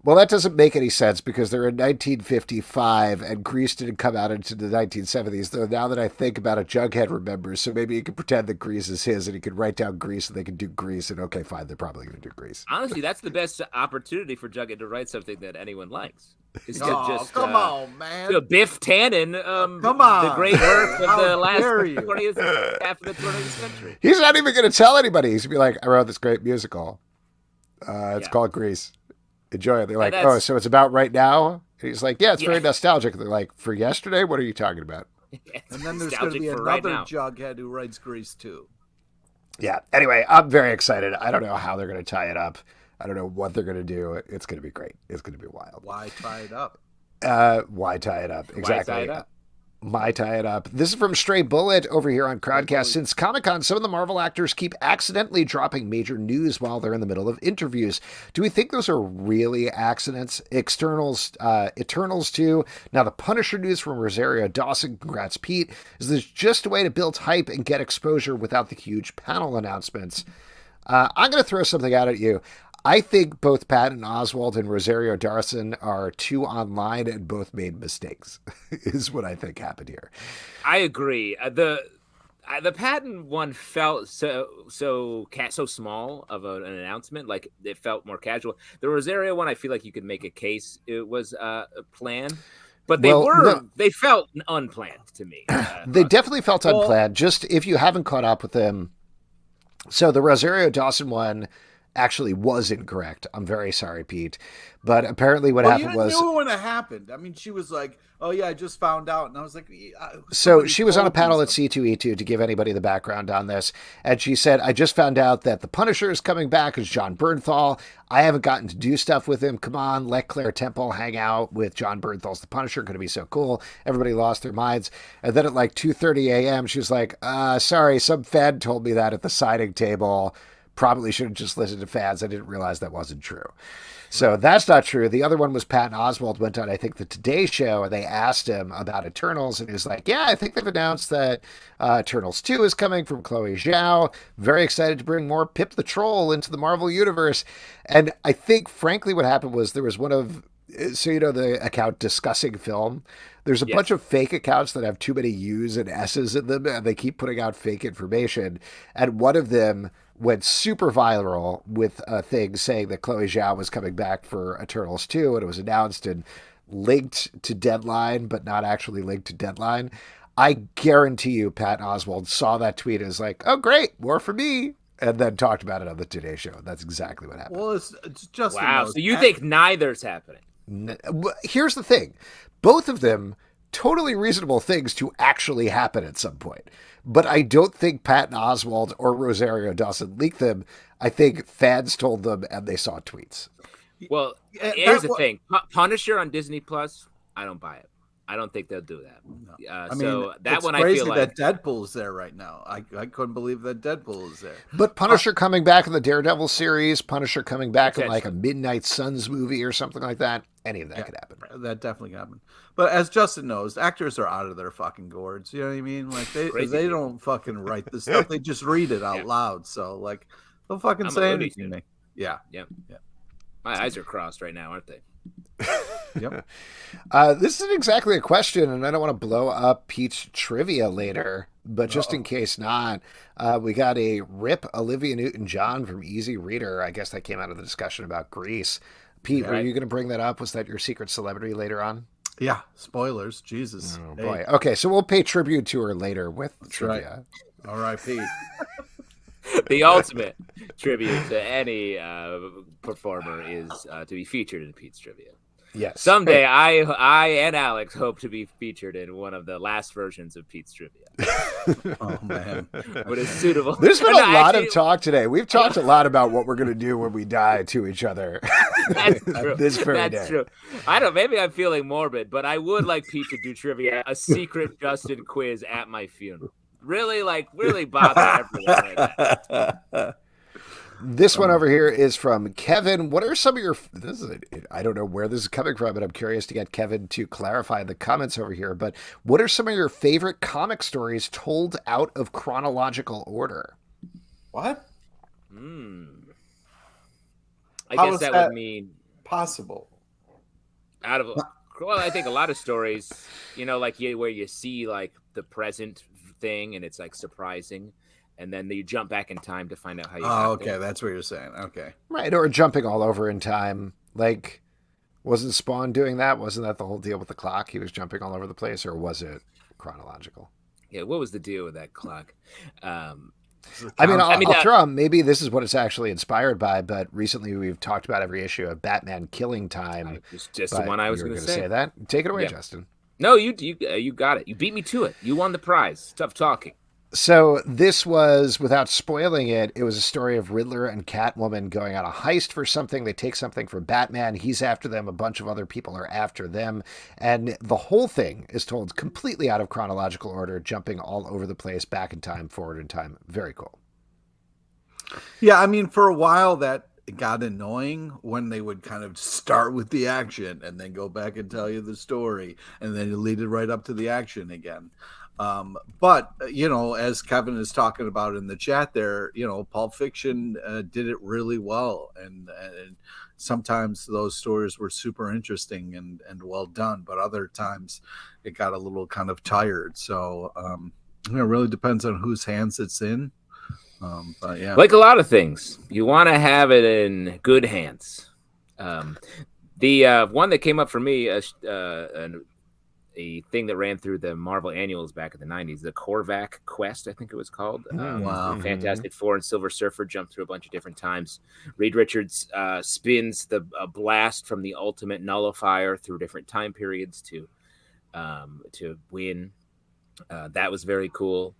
Well, that doesn't make any sense because they're in 1955 and Grease didn't come out into the 1970s. Though now that I think about it, Jughead remembers, so maybe you could pretend that Grease is his and he could write down Grease and they can do Grease. And okay, fine, they're probably going to do Grease. Honestly, that's the best opportunity for Jughead to write something that anyone likes. Come on, man. Biff Tannen, come on, the great work of the last 20th half of the 20th century. He's not even going to tell anybody. He's going to be like, I wrote this great musical. It's called Grease. Enjoy it. They're like, oh, so it's about right now? And he's like, yeah, it's very nostalgic. They're like, for yesterday? What are you talking about? And then there's going to be another Jughead who writes Grease too. Yeah. Anyway, I'm very excited. I don't know how they're going to tie it up. I don't know what they're going to do. It's going to be great. It's going to be wild. Why tie it up? Why tie it up? Exactly. Why tie it up? Why tie it up? This is from Stray Bullet over here on Crowdcast. Since Comic-Con, some of the Marvel actors keep accidentally dropping major news while they're in the middle of interviews. Do we think those are really accidents? Eternals too. Now the Punisher news from Rosario Dawson. Congrats, Pete. Is this just a way to build hype and get exposure without the huge panel announcements? I'm going to throw something out at you. I think both Patton Oswalt and Rosario Dawson are too online and both made mistakes, is what I think happened here. I agree. The Patton one felt so small of an announcement, like it felt more casual. The Rosario one, I feel like you could make a case it was planned, but they felt unplanned to me. They definitely felt unplanned. Just if you haven't caught up with them, so the Rosario Dawson one actually was incorrect. I'm very sorry, Pete. But apparently what happened was... You knew when it happened. I mean, she was like, oh yeah, I just found out. And I was like... So she was on a panel at C2E2 to give anybody the background on this. And she said, I just found out that the Punisher is coming back as John Bernthal. I haven't gotten to do stuff with him. Come on, let Claire Temple hang out with John Bernthal's the Punisher. Going to be so cool. Everybody lost their minds. And then at like 2:30 a.m., she was like, sorry, some fan told me that at the signing table. Probably should have just listened to fans. I didn't realize that wasn't true. So that's not true. The other one was Patton Oswalt went on, I think, the Today Show, and they asked him about Eternals, and he was like, yeah, I think they've announced that Eternals 2 is coming from Chloe Zhao. Very excited to bring more Pip the Troll into the Marvel Universe. And I think, frankly, what happened was there was one of... So, you know, the account Discussing Film, there's a bunch of fake accounts that have too many U's and S's in them, and they keep putting out fake information. And one of them went super viral with a thing saying that Chloe Zhao was coming back for Eternals 2, and it was announced and linked to Deadline, but not actually linked to Deadline. I guarantee you Patton Oswalt saw that tweet and was like, oh, great, more for me. And then talked about it on the Today Show. That's exactly what happened. Well, it's just... Wow, so you think neither's happening? Here's the thing. Both of them, totally reasonable things to actually happen at some point. But I don't think Patton Oswalt or Rosario Dawson leaked them. I think fans told them and they saw tweets. Well, here's the thing. Punisher on Disney Plus, I don't buy it. I don't think they'll do that. No. I mean, so that it's one crazy I feel like that Deadpool's there right now. I couldn't believe that Deadpool is there. But Punisher coming back in the Daredevil series, Punisher coming back in like a Midnight Suns movie or something like that. Any of that could happen. That definitely could happen. But as Justin knows, actors are out of their fucking gourds. You know what I mean? Like they don't fucking write this stuff. They just read it out loud. So like they'll fucking say anything to me. Yeah. My eyes are crossed right now, aren't they? Yep. This isn't exactly a question, and I don't want to blow up Pete's trivia later, but just in case not, we got a rip Olivia Newton-John from Easy Reader. I guess that came out of the discussion about Grease. Pete, were you going to bring that up? Was that your secret celebrity later on? Yeah. Spoilers. Jesus. Oh, boy. Okay, so we'll pay tribute to her later with trivia. Right. All right, Pete. The ultimate tribute to any performer is to be featured in Pete's trivia. Yes. Someday, I and Alex hope to be featured in one of the last versions of Pete's trivia. Oh man, what is suitable? There's been a lot of talk today. We've talked a lot about what we're going to do when we die to each other. That's true. This very That's day. true. I don't. Maybe I'm feeling morbid, but I would like Pete to do trivia, a secret Justin quiz at my funeral. Really bother everyone like that. This one over here is from Kevin. What are some of your... I don't know where this is coming from, but I'm curious to get Kevin to clarify the comments over here. But what are some of your favorite comic stories told out of chronological order? What? I guess that would mean... possible. Well, I think a lot of stories, like where you see like the present thing and it's like surprising, and then you jump back in time to find out how you got there. That's what you're saying. Okay. Right, or jumping all over in time. Like, wasn't Spawn doing that? Wasn't that the whole deal with the clock? He was jumping all over the place, or was it chronological? Yeah, what was the deal with that clock? I'll throw out, maybe this is what it's actually inspired by, but recently we've talked about every issue of Batman Killing Time. Just the one I was going to say that. Take it away, Justin. No, you got it. You beat me to it. You won the prize. Tough talking. So this was, without spoiling it, it was a story of Riddler and Catwoman going on a heist for something. They take something from Batman. He's after them. A bunch of other people are after them. And the whole thing is told completely out of chronological order, jumping all over the place, back in time, forward in time. Very cool. Yeah, I mean, for a while that got annoying when they would kind of start with the action and then go back and tell you the story and then you lead it right up to the action again. But as Kevin is talking about in the chat there, Pulp Fiction did it really well, and sometimes those stories were super interesting and well done, but other times it got a little kind of tired. So it really depends on whose hands it's in. But yeah, like a lot of things, you want to have it in good hands. The one that came up for me, a thing that ran through the Marvel annuals back in the 90s, the Korvac Quest, I think it was called. Wow. Fantastic Four and Silver Surfer jumped through a bunch of different times. Reed Richards spins a blast from the Ultimate Nullifier through different time periods to win. That was very cool.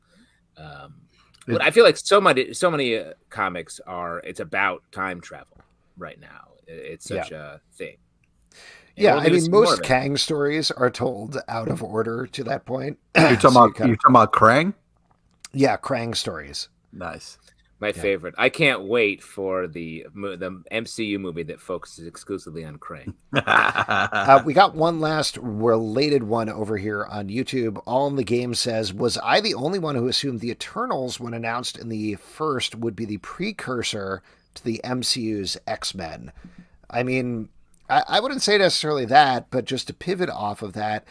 But I feel like so many comics it's about time travel right now. It's such a thing. Yeah, I mean, most Kang stories are told out of order to that point. You're talking about Krang? Yeah, Krang stories. Nice. My favorite. I can't wait for the MCU movie that focuses exclusively on Krang. We got one last related one over here on YouTube. All in the Game says, was I the only one who assumed the Eternals, when announced in the first, would be the precursor to the MCU's X-Men? I mean, I wouldn't say necessarily that, but just to pivot off of that,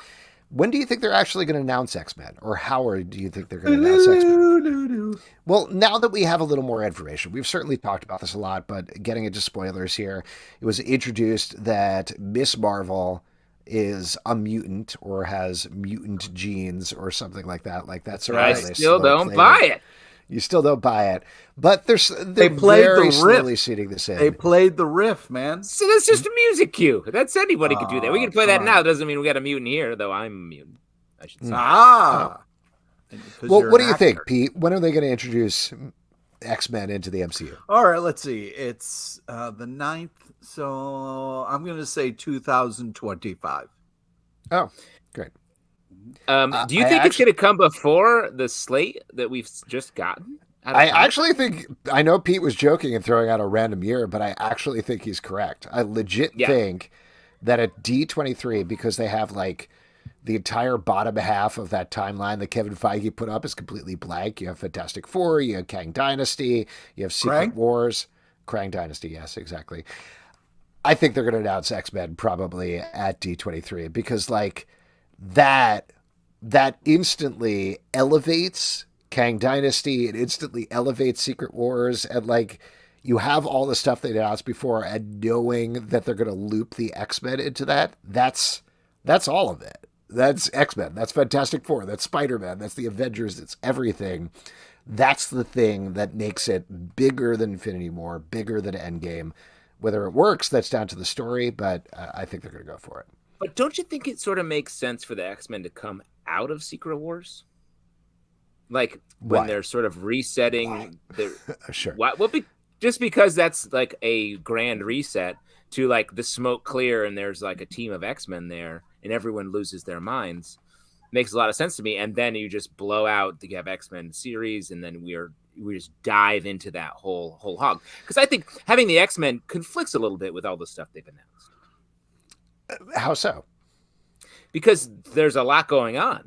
when do you think they're actually going to announce X-Men? Or how do you think they're going to announce X-Men? Well, now that we have a little more information, we've certainly talked about this a lot, but getting into spoilers here, it was introduced that Miss Marvel is a mutant or has mutant genes or something like that. Like that's I still don't buy it. You still don't buy it, but they played very the slowly seeding this in. They played the riff, man. So that's just a music cue. That's anybody could do that. We can play that now. Doesn't mean we got a mutant here, though. I'm a mutant, I should say. Well, what do you think, Pete? When are they going to introduce X-Men into the MCU? All right, let's see. It's the 9th, so I'm going to say 2025. Oh, great. Do you think it's going to come before the slate that we've just gotten? I actually think, I know Pete was joking and throwing out a random year, but I actually think he's correct. I legit think that at D23, because they have like the entire bottom half of that timeline that Kevin Feige put up is completely blank. You have Fantastic Four, you have Kang Dynasty, you have Secret Wars. Krang Dynasty, yes, exactly. I think they're going to announce X-Men probably at D23 because like that instantly elevates Kang Dynasty. It instantly elevates Secret Wars. And like you have all the stuff they announced before and knowing that they're going to loop the X-Men into that's all of it. That's X-Men. That's Fantastic Four. That's Spider-Man. That's the Avengers. It's everything. That's the thing that makes it bigger than Infinity War, bigger than Endgame. Whether it works, that's down to the story, but I think they're going to go for it. But don't you think it sort of makes sense for the X-Men to come out of Secret Wars? Like when they're sort of resetting their sure. Just because that's like a grand reset to like the smoke clear and there's like a team of X-Men there and everyone loses their minds makes a lot of sense to me. And then you just blow out the X-Men series and then we just dive into that whole hog. Because I think having the X-Men conflicts a little bit with all the stuff they've announced. How so? Because there's a lot going on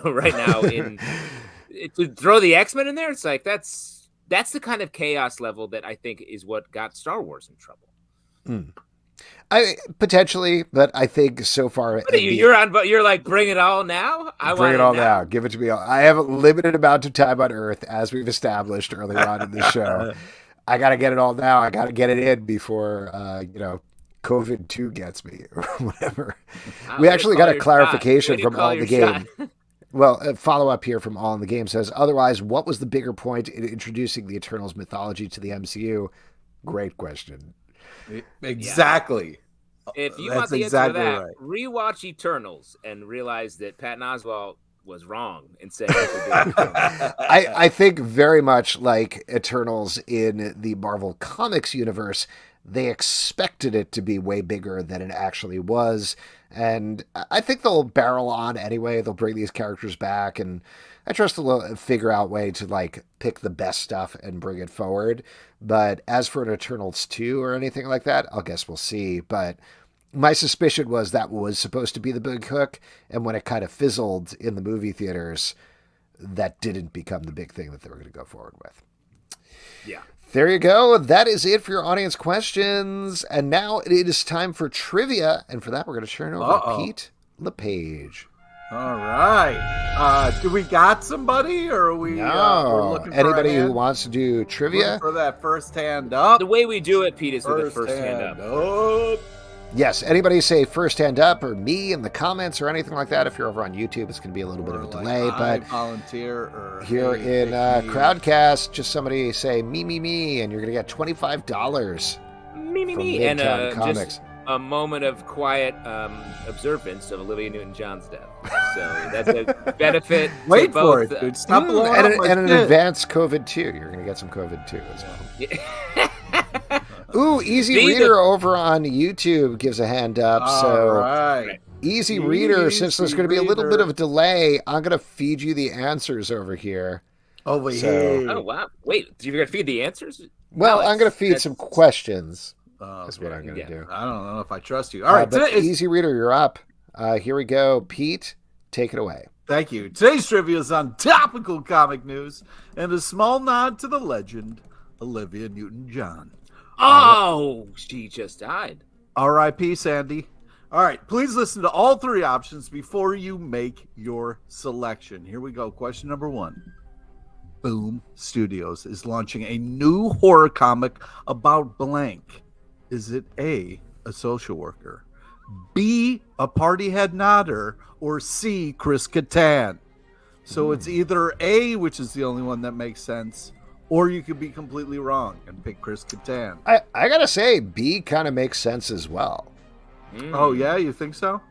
right now. To throw the X-Men in there, it's like that's the kind of chaos level that I think is what got Star Wars in trouble. Potentially, but I think so far What are you? You're on, but you're like, bring it all now. Bring it all now. Give it to me all. I have a limited amount of time on Earth, as we've established earlier on in the show. I got to get it all now. I got to get it in before COVID 2 gets me or whatever. We actually got a clarification from All in the Game. Well, a follow-up here from All in the Game says, otherwise, what was the bigger point in introducing the Eternals mythology to the MCU? Great question. Exactly. If you want the answer to that, rewatch Eternals and realize that Patton Oswalt was wrong in saying I think very much like Eternals in the Marvel Comics universe, they expected it to be way bigger than it actually was. And I think they'll barrel on anyway. They'll bring these characters back, and I trust they'll figure out a way to like pick the best stuff and bring it forward. But as for an Eternals 2 or anything like that, I guess we'll see. But my suspicion was that was supposed to be the big hook, and when it kind of fizzled in the movie theaters, that didn't become the big thing that they were going to go forward with. Yeah. There you go. That is it for your audience questions. And now it is time for trivia. And for that, we're going to turn over to Pete LePage. All right. Do we got somebody, or are we we're looking for anybody who wants to do trivia? Looking for that first hand up. The way we do it, Pete, is with the first hand up. Yes, anybody say first hand up or me in the comments or anything like that. If you're over on YouTube, it's going to be a little bit of a delay. But volunteer or here in Crowdcast, just somebody say me, and you're going to get $25. Me. And just a moment of quiet observance of Olivia Newton-John's death. So that's a benefit. Wait to both, for it, dude. Stop and an advanced COVID 2. You're going to get some COVID 2 as well. Yeah. Ooh, Easy Reader over on YouTube gives a hand up. So, Easy Reader, since there's going to be a little bit of a delay, I'm going to feed you the answers over here. Over here. Oh, wow. Wait, you're going to feed the answers? Well, I'm going to feed some questions. That's what I'm going to do. I don't know if I trust you. All right. But Easy Reader, you're up. Here we go. Pete, take it away. Thank you. Today's trivia is on topical comic news and a small nod to the legend, Olivia Newton-John. Oh, she just died. R.I.P. Sandy. All right, please listen to all three options before you make your selection. Here we go. Question number 1. Boom Studios is launching a new horror comic about blank. Is it A, a social worker, B, a party head nodder, or C, Chris Kattan? So it's either A, which is the only one that makes sense, or you could be completely wrong and pick Chris Kattan. I gotta say, B kind of makes sense as well. Oh, yeah? You think so?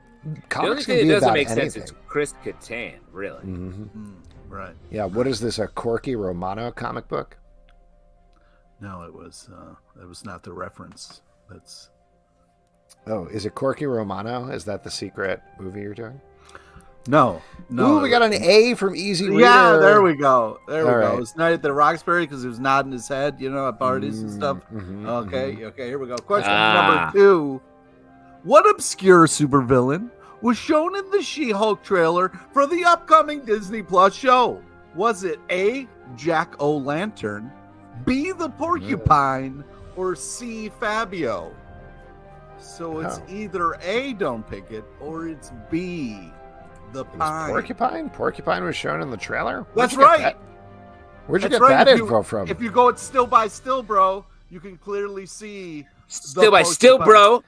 Comics the only thing that doesn't make anything. sense is Chris Kattan, really. Right. Yeah, what is this, a Corky Romano comic book? No, it was not the reference. That's... Oh, is it Corky Romano? Is that the secret movie you're doing? No. Ooh, we got an A from Easy Reader. Yeah, there we go. Go. It's Night at the Roxbury because he was nodding his head, at parties and stuff. Okay, here we go. Question number 2. What obscure supervillain was shown in the She-Hulk trailer for the upcoming Disney Plus show? Was it A, Jack-O-Lantern, B, the Porcupine, or C, Fabio? So it's either A, don't pick it, or it's B, the Pine. Porcupine? Porcupine was shown in the trailer? That's right. Where'd you get that info from? If you go at still by still, bro, you can clearly see still by still, bro.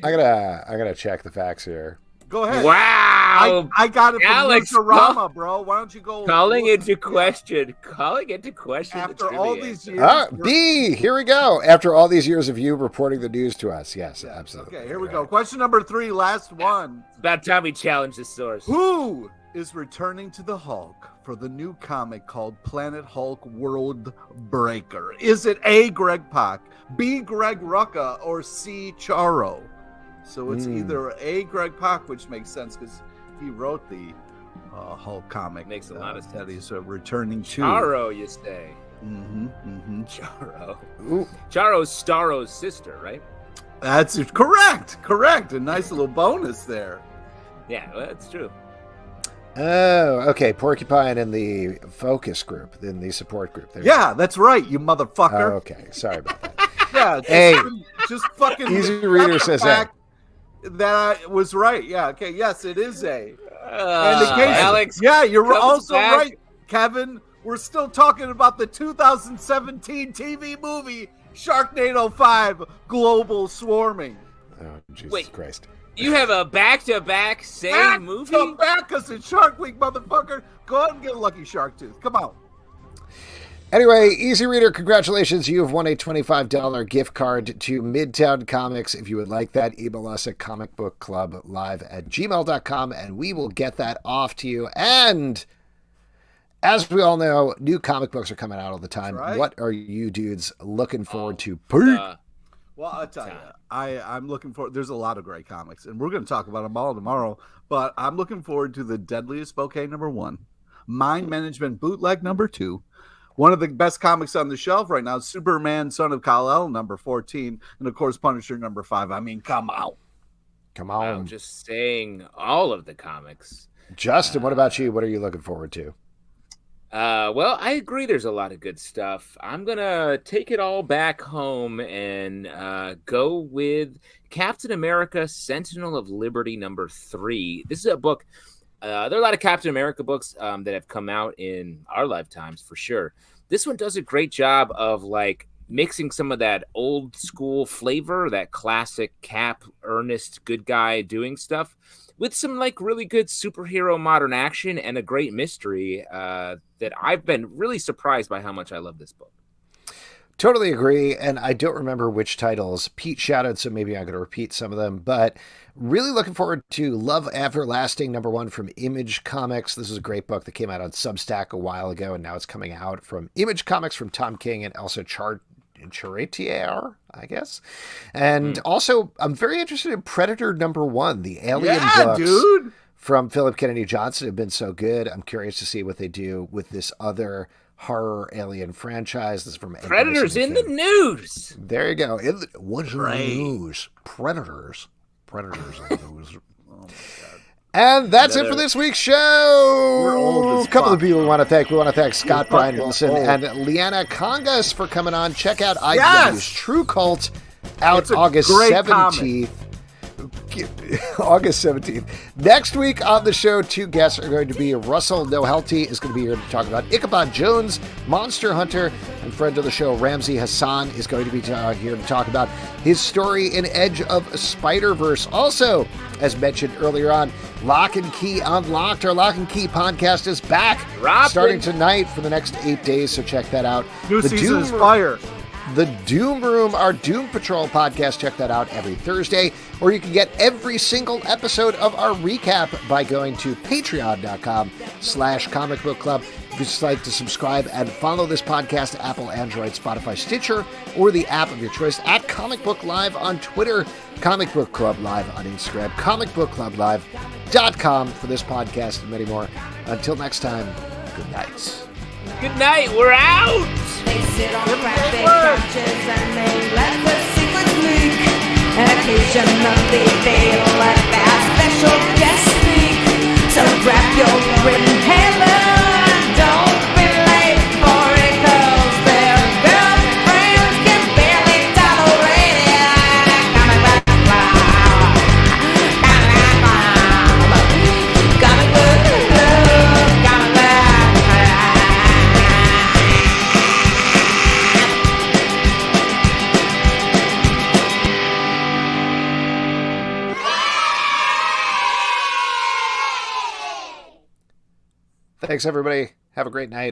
I gotta check the facts here. Go ahead. Wow. I got it from Alex, Rama, bro. Why don't you go calling into question after all these years? B, here we go. After all these years of you reporting the news to us. Yes, absolutely. Okay, here we go. Question number 3, last one. It's about time we challenge the source. Who is returning to the Hulk for the new comic called Planet Hulk World Breaker? Is it A, Greg Pak, B, Greg Rucka, or C, Charo? So it's either A, Greg Pak, which makes sense because he wrote the Hulk comic. Makes a lot of sense. That he's returning to. Charo, you say? Charo. Ooh. Charo's Starro's sister, right? That's correct. A nice little bonus there. Yeah, well, that's true. Oh, okay. Porcupine in the focus group, in the support group. That's right, you mother fucker. Okay, sorry about that. Yeah, Just fucking Easy Reader says A. That I was right. Yeah. Okay. Yes, it is A. And in case, Alex, yeah, you're also back. right, Kevin. We're still talking about the 2017 TV movie Sharknado 5: Global Swarming. Oh, Jesus Christ! You have a back-to-back same movie? Back-to-back, because it's Shark Week, motherfucker. Go ahead and get a Lucky Shark Tooth. Come on. Anyway, Easy Reader, congratulations. You have won a $25 gift card to Midtown Comics. If you would like that, email us at comicbookclublive@gmail.com, and we will get that off to you. And as we all know, new comic books are coming out all the time. Right. What are you dudes looking forward to, Pete? Well, I'll tell you, I'm looking forward. There's a lot of great comics, and we're going to talk about them all tomorrow. But I'm looking forward to The Deadliest Bouquet #1, Mind Management Bootleg #2. One of the best comics on the shelf right now, Superman, Son of Kal-El #14, and of course Punisher #5. I mean, come on. I'm just saying all of the comics. Justin, what about you? What are you looking forward to? Well, I agree. There's a lot of good stuff. I'm gonna take it all back home and go with Captain America: Sentinel of Liberty #3. This is a book. There are a lot of Captain America books that have come out in our lifetimes for sure. This one does a great job of like mixing some of that old school flavor, that classic Cap, earnest, good guy doing stuff, with some like really good superhero modern action and a great mystery that I've been really surprised by how much I love this book. Totally agree, and I don't remember which titles Pete shouted, so maybe I'm going to repeat some of them, but really looking forward to Love Everlasting #1 from Image Comics. This is a great book that came out on Substack a while ago, and now it's coming out from Image Comics from Tom King and Elsa Charretier, I guess. And also, I'm very interested in Predator #1, the Alien books from Philip Kennedy Johnson have been so good. I'm curious to see what they do with this other horror alien franchise. This is from Predators in the news. There you go. What's in the news? Predators in the news. Oh my God. And that's it for this week's show. A couple of people we want to thank. We want to thank Scott, Bryan Wilson, and Liana Kangas for coming on. Check out IDW's True Cult out August 17th. August 17th. Next week on the show, two guests are going to be Russell Nohelty is going to be here to talk about Ichabod Jones, Monster Hunter, and friend of the show, Ramsey Hassan, is going to be here to talk about his story in Edge of Spider-Verse. Also, as mentioned earlier on, Lock and Key Unlocked, our Lock and Key podcast is back, starting tonight for the next 8 days, so check that out. New season is fire. The Doom Room, our Doom Patrol podcast, check that out every Thursday, or you can get every single episode of our recap by going to patreon.com/Comic Book Club. If you'd just like to subscribe and follow this podcast, Apple, Android, Spotify, Stitcher, or the app of your choice, at Comic Book Live on Twitter, Comic Book Club Live on Instagram, comicbookclublive.com for this podcast and many more. Until next time, good night. Good night, we're out! They sit on cracked couches and they let the secrets leak. And occasionally they'll let their special guest speak. So grab your inhaler and don't be late for it, 'cause their girlfriends can barely tolerate it. Comic Book Club. Comic Book Club. Comic Book Thanks, everybody. Have a great night.